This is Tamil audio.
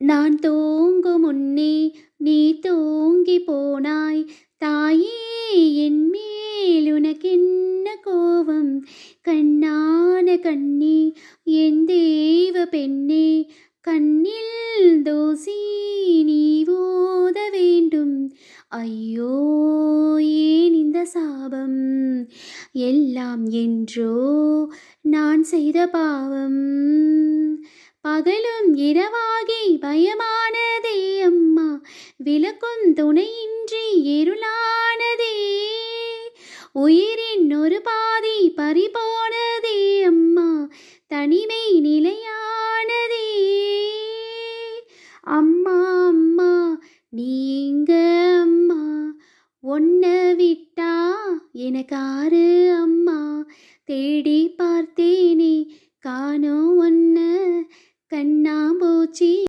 நான் தூங்கும் முன்னே நீ தூங்கி போனாய் தாயே, என் மேல் உனக்கென்ன கோபம்? கண்ணான கண்ணே, என் தேவ பெண்ணே, கண்ணில் தூசி நீ ஊத வேண்டும். ஐயோ, ஏன் இந்த சாபம்? எல்லாம் என்றோ நான் செய்த பாவம். பகலும் இரவாகி பயமானதே அம்மா, விளக்கும் துணையின்றி இருளானதே. உயிரின் ஒரு பாதி பறிபோனதே அம்மா, தனிமை நிலையா